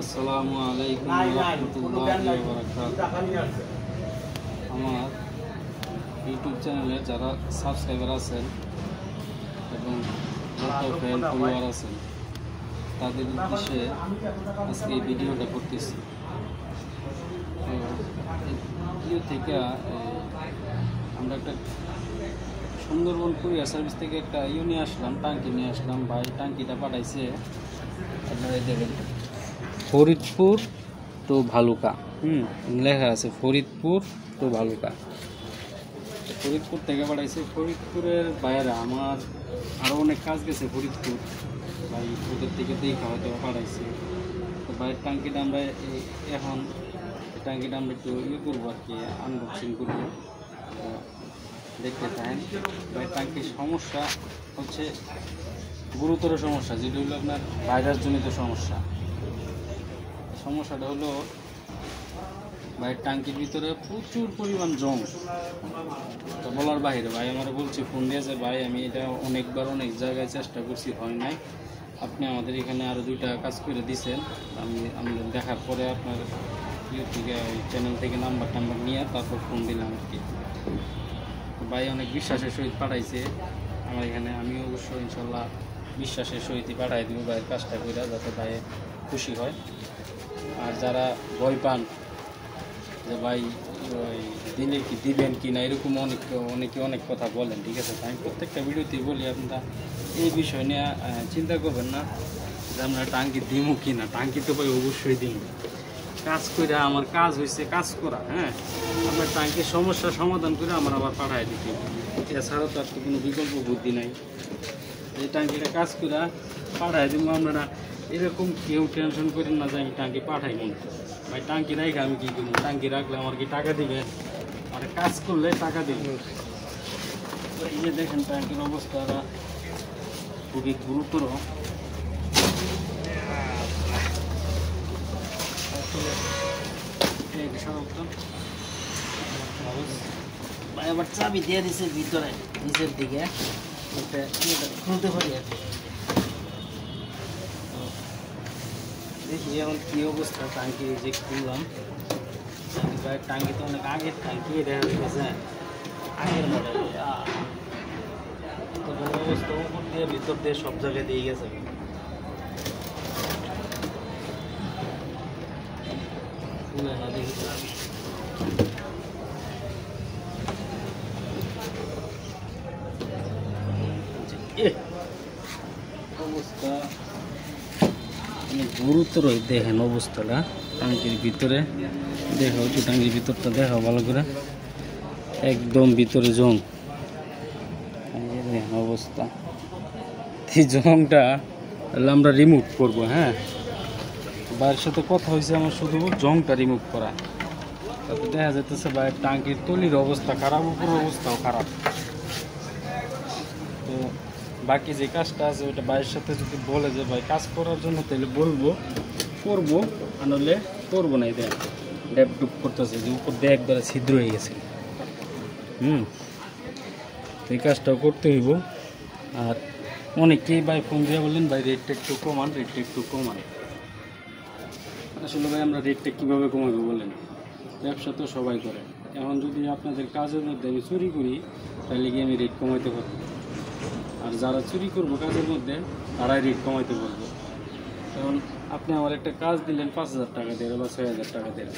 আসসালামু আলাইকুম রাহমাতুল্লাহি ওয়া বারাকাতুহু। আমার ইউটিউব চ্যানেলে যারা সাবস্ক্রাইবার আছেন এবং যত ফ্রেন্ড ফলোয়ার আছেন তাদের উদ্দেশ্যে আজকে এই ভিডিওটা করতেছি। তো এই ভিডিও থেকে আমরা একটা সুন্দরবন কুরিয়ার সার্ভিস থেকে একটা নিয়ে আসলাম, টাঙ্কি নিয়ে আসলাম। ভাই টাঙ্কিটা পাঠাইছে আপনারা দেখেন ফরিদপুর টু ভালুকা, লেখা আছে ফরিদপুর টু ভালুকা। ফরিদপুর থেকে পাঠাইছে। ফরিদপুরের বাইরে আমার আরও অনেক কাজ গেছে ফরিদপুর, ভাই ওদের থেকে দেখা হয়তো পাঠাইছে। তো ভাইয়ের টাঙ্কিটা আমরা এখন টাঙ্কিটা আমরা একটু করবো আর কি, আনবক্সিং করবো। তো দেখতে থাকেন। ভাইয়ের টাঙ্কির সমস্যা হচ্ছে গুরুতর সমস্যা, যেটা হলো আপনার ভাইরাসজনিত সমস্যা। সমস্যাটা হলো ভাই টাঙ্কির ভিতরে প্রচুর পরিমাণ জং, তো বলার বাইরে। ভাই আমার বলছি, ফোন দিয়েছে, ভাই আমি এটা অনেকবার অনেক জায়গায় চেষ্টা করছি, হয় নাই। আপনি আমাদের এখানে আরও 2টা কাজ করে দিয়েছেন। আমি দেখার পরে আপনার থেকে ওই চ্যানেল থেকে নাম্বার নিয়ে তারপর ফোন দিলাম আর কি। তো ভাই অনেক বিশ্বাসের সহিত পাঠাইছে আমার এখানে। আমি অবশ্যই ইনশাল্লাহ বিশ্বাসের সহিতই পাঠাই দিব ভাইয়ের কাজটা করে, যাতে ভাই খুশি হয়। আর যারা ভয় পান যে ভাই ওই দিলে কি দিবেন কি না, এরকম অনেকে অনেক কথা বলেন, ঠিক আছে। আমি প্রত্যেকটা ভিডিওতেই বলি, আপনারা এই বিষয় নিয়ে চিন্তা করবেন না যে আমরা টাঙ্কি দিমু কি না। টাঙ্কি তো ভাই অবশ্যই দিন, কাজ করে আমার কাজ হয়েছে কাজ করা। হ্যাঁ, আপনার টাঙ্কির সমস্যার সমাধান করে আমার আবার পাঠায় দিতে, এছাড়াও তার তো কোনো বিকল্প বুদ্ধি নাই। এই টাঙ্কিটা কাজ করে পাঠায় দিব আমরা। এরকম কেউ টেনশন করেন না যে আমি টাঙ্কি পাঠাই নি। ভাই টাঙ্কি রাখে আমি কী করবো? টাঙ্কি রাখলে আমার কি টাকা দিবেন? আর কাজ করলে টাকা দিবেন। তো এই যে দেখেন টাঙ্কির অবস্থাটা খুবই গুরুতর। ভাই আবার চাবি দিয়ে দিছে ভিতরে নিচের দিকে, খুলতে পারি আর কি। দেখি এখন কী অবস্থা। টাঙ্কি যে খুললাম, টাঙ্কি তো অনেক আগের টাঙ্কি, দেখা গেছে আগের মডেল। তো অবস্থা উপর দিয়ে ভিতর দিয়ে সব জায়গায় দিয়ে গেছে। খুলে না দেখি অবস্থা অনেক গুরুতর। দেখেন অবস্থাটা টাঙ্কির ভিতরে, দেখো একটু টাঙ্কির ভিতরটা দেখো ভালো করে, একদম ভিতরে জং। দেখেন অবস্থা। এই জংটা আমরা রিমুভ করব। হ্যাঁ, বাইরের সাথে কথা হয়েছে আমার, শুধু জংটা রিমুভ করা। তাতে দেখা যাইতেছে বাইরের টাঙ্কির তলির অবস্থা খারাপ, উপরের অবস্থাও খারাপ। তো বাকি যে কাজটা আছে ওইটা ভাইয়ের সাথে যদি বলে যে ভাই কাজ করার জন্য, তাহলে বলবো, করবো, আর নাহলে করবো না। এই দেখ ড্যাপ ডুপ করতেছে, যে উপর দিয়ে একবারে ছিদ্র হয়ে গেছে। এই কাজটাও করতে হইব। আর অনেকেই ভাই ফোন দিয়ে বললেন ভাই রেটটা একটু কমান, রেটটা একটু কমান। আসলে ভাই আমরা রেটটা কীভাবে কমাবো বলেন? ব্যবসা তো সবাই করে। এখন যদি আপনাদের কাজের মধ্যে আমি চুরি করি, তাহলে কি আমি রেট কমাইতে পারবো? আর যারা চুরি করবো কাজের মধ্যে, তারাই রেট কমাইতে পারবো। কারণ আপনি আমার একটা কাজ দিলেন 5,000 টাকা দিয়ে বা 6,000 টাকা দিয়ে,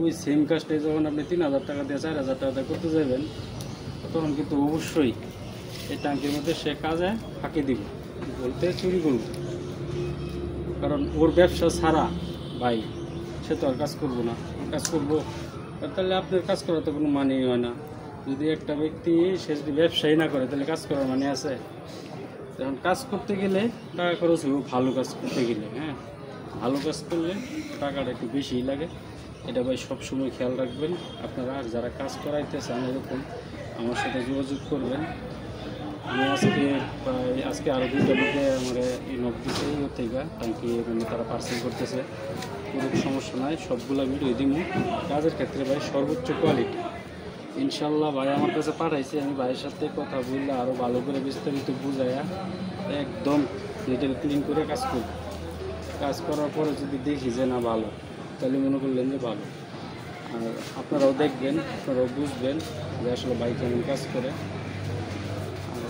ওই সেম কাজটাই যখন আপনি 3,000 টাকা দিয়ে 4,000 টাকা দিয়ে করতে যাবেন, তখন কিন্তু অবশ্যই এই টাঙ্কির মধ্যে সে কাজে ফাঁকি দিব, বলতে চুরি করব। কারণ ওর ব্যবসা ছাড়া ভাই সে তো আর কাজ করবো না। কাজ করবো তাহলে আপনার কাজ করার তো কোনো মানেই হয় না। যদি একটা ব্যক্তি সে যদি ব্যবসাই না করে, তাহলে কাজ করার মানে আছে? কারণ কাজ করতে গেলে টাকা খরচ হবে, ভালো কাজ করতে গেলে। হ্যাঁ, ভালো কাজ করলে টাকাটা একটু বেশিই লাগে, এটা ভাই সবসময় খেয়াল রাখবেন আপনারা। আর যারা কাজ করাইতে চান এরকম, আমার সাথে যোগাযোগ করবেন। আমি আজকে আরও 2টা লোকে আমার এই নক দিচ্ছে থেকে টাঙ্কি, মানে তারা পার্সেল করতেছে। কোনো সমস্যা নাই, সবগুলা ভিডিও দিব। কাজের ক্ষেত্রে ভাই সর্বোচ্চ কোয়ালিটি ইনশাল্লাহ ভাই আমার কাছে পাঠাইছে। আমি ভাইয়ের সাথে কথা বললে আরও ভালো করে বিস্তারিত বুঝাইয়া একদম ডিটেল ক্লিন করে কাজ করব। কাজ করার পরে যদি দেখি যে না ভালো, তাহলে মনে করলেন যে ভালো। আর আপনারাও দেখবেন, আপনারাও বুঝবেন যে আসলে বাইক কেমন কাজ করে। আর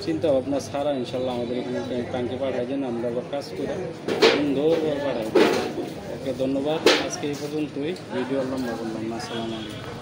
চিন্তা ভাবনা ছাড়া ইনশাল্লাহ আমাদের এখানে ট্যাঙ্কে পাঠাই দেন, আমরা আবার কাজ করে সুন্দরভাবে পাঠাই। ওকে, ধন্যবাদ। আজকে এই পর্যন্তই, ভিডিও লম্বা করলাম না। আসসালামু আলাইকুম।